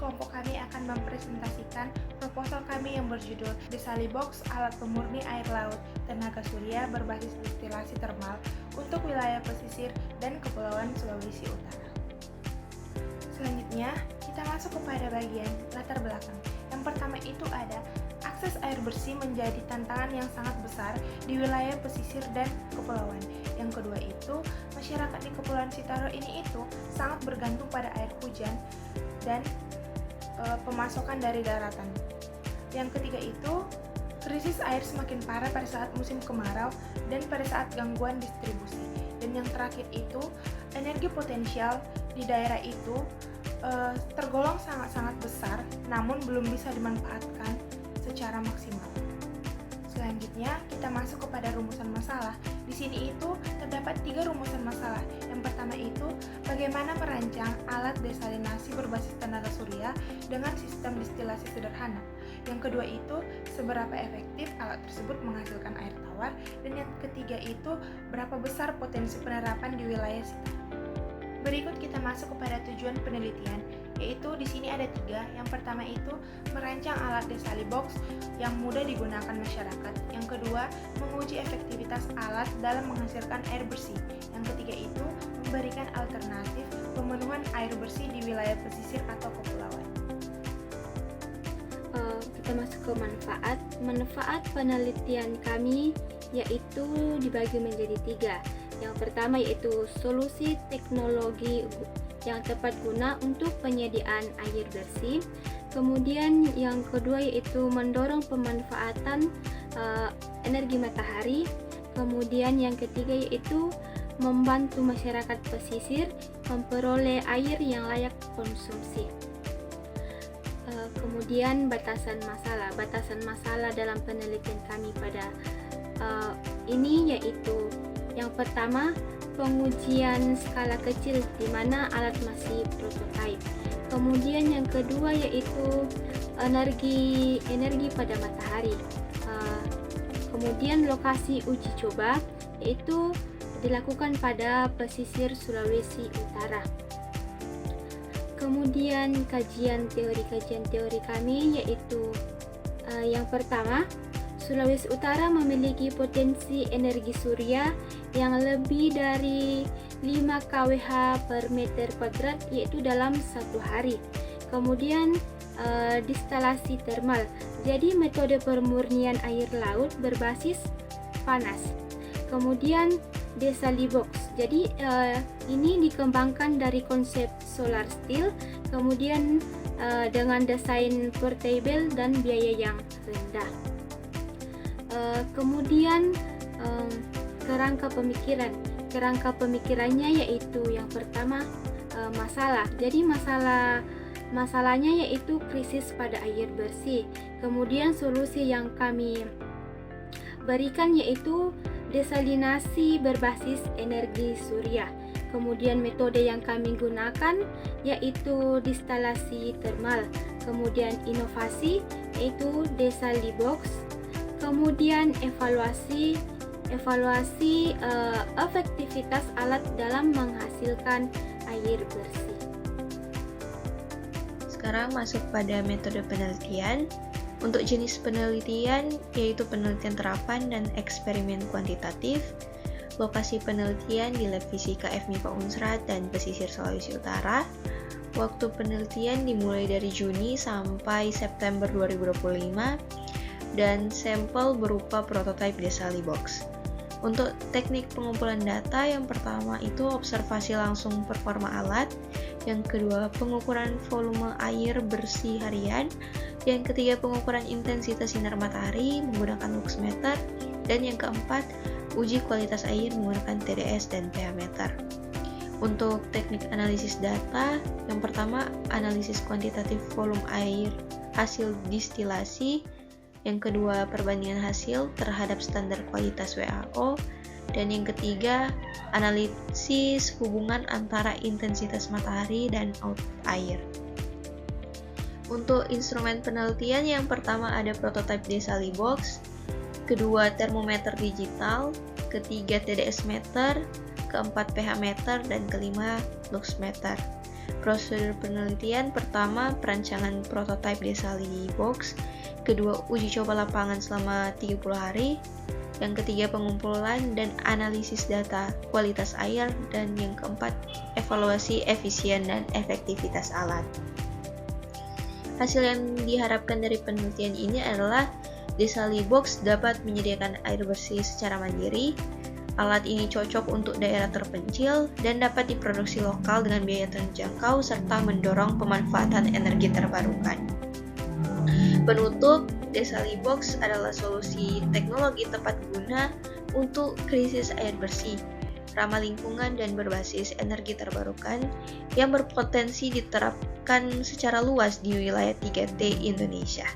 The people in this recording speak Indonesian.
kelompok kami akan mempresentasikan proposal kami yang berjudul Desalibox Alat Pemurni Air Laut Tenaga Surya berbasis destilasi termal untuk wilayah pesisir dan kepulauan Sulawesi Utara. Selanjutnya, kita masuk kepada bagian latar belakang. Yang pertama itu ada akses air bersih menjadi tantangan yang sangat besar di wilayah pesisir dan kepulauan. Yang kedua itu, masyarakat di Kepulauan Sitaro ini itu sangat bergantung pada air hujan dan pemasokan dari daratan. Yang ketiga itu, krisis air semakin parah pada saat musim kemarau dan pada saat gangguan distribusi. Dan yang terakhir itu, energi potensial di daerah itu tergolong sangat-sangat besar, namun belum bisa dimanfaatkan secara maksimal. Selanjutnya, kita masuk kepada rumusan masalah. Di sini itu terdapat 3 rumusan masalah. Yang pertama itu, bagaimana merancang alat desalinasi berbasis tenaga surya dengan sistem destilasi sederhana. Yang kedua itu, seberapa efektif alat tersebut menghasilkan air tawar. Dan yang ketiga itu, berapa besar potensi penerapan di wilayah sekitar. Berikut kita masuk kepada tujuan penelitian, yaitu di sini ada 3. Yang pertama itu merancang alat Desalibox yang mudah digunakan masyarakat. Yang kedua, menguji efektivitas alat dalam menghasilkan air bersih. Yang ketiga itu memberikan alternatif pemenuhan air bersih di wilayah pesisir atau kepulauan. Kita masuk ke manfaat. Manfaat penelitian kami yaitu dibagi menjadi 3. Yang pertama yaitu solusi teknologi yang tepat guna untuk penyediaan air bersih. Kemudian yang kedua yaitu mendorong pemanfaatan energi matahari. Kemudian yang ketiga yaitu membantu masyarakat pesisir memperoleh air yang layak konsumsi. Kemudian batasan masalah. Batasan masalah dalam penelitian kami pada ini yaitu yang pertama, pengujian skala kecil di mana alat masih prototipe. Kemudian yang kedua yaitu energi pada matahari. Kemudian lokasi uji coba yaitu dilakukan pada pesisir Sulawesi Utara. Kemudian kajian teori kami yaitu yang pertama, Sulawesi Utara memiliki potensi energi surya yang lebih dari 5 kWh per meter kuadrat yaitu dalam 1 hari. Kemudian destilasi termal, jadi metode pemurnian air laut berbasis panas. Kemudian Desalibox, jadi ini dikembangkan dari konsep solar steel, kemudian dengan desain portable dan biaya yang rendah. Kemudian kerangka pemikirannya yaitu yang pertama masalah. Jadi masalahnya yaitu krisis pada air bersih. Kemudian solusi yang kami berikan yaitu desalinasi berbasis energi surya. Kemudian metode yang kami gunakan yaitu destilasi termal. Kemudian inovasi yaitu Desalibox. Kemudian evaluasi efektivitas alat dalam menghasilkan air bersih. Sekarang masuk pada metode penelitian. Untuk jenis penelitian yaitu penelitian terapan dan eksperimen kuantitatif. Lokasi penelitian di Lab Fisika FMIPA Unsrat dan Pesisir Sulawesi Utara. Waktu penelitian dimulai dari Juni sampai September 2025 dan sampel berupa prototipe Desalibox. Untuk teknik pengumpulan data, yang pertama itu observasi langsung performa alat, yang kedua pengukuran volume air bersih harian, yang ketiga pengukuran intensitas sinar matahari menggunakan luxmeter, dan yang keempat uji kualitas air menggunakan TDS dan pH meter. Untuk teknik analisis data, yang pertama analisis kuantitatif volume air hasil distilasi, yang kedua perbandingan hasil terhadap standar kualitas WHO, dan yang ketiga analisis hubungan antara intensitas matahari dan output air. Untuk instrumen penelitian, yang pertama ada prototipe Desalibox, kedua termometer digital, ketiga TDS meter, keempat pH meter, dan kelima luxmeter. Prosedur penelitian pertama, perancangan prototipe Desali Box. Kedua, uji coba lapangan selama 30 hari. Yang ketiga, pengumpulan dan analisis data kualitas air. Dan yang keempat, evaluasi efisien dan efektivitas alat. Hasil yang diharapkan dari penelitian ini adalah Desali Box dapat menyediakan air bersih secara mandiri. Alat ini cocok untuk daerah terpencil dan dapat diproduksi lokal dengan biaya terjangkau serta mendorong pemanfaatan energi terbarukan. Penutup, Desali Box adalah solusi teknologi tepat guna untuk krisis air bersih, ramah lingkungan dan berbasis energi terbarukan yang berpotensi diterapkan secara luas di wilayah 3T Indonesia.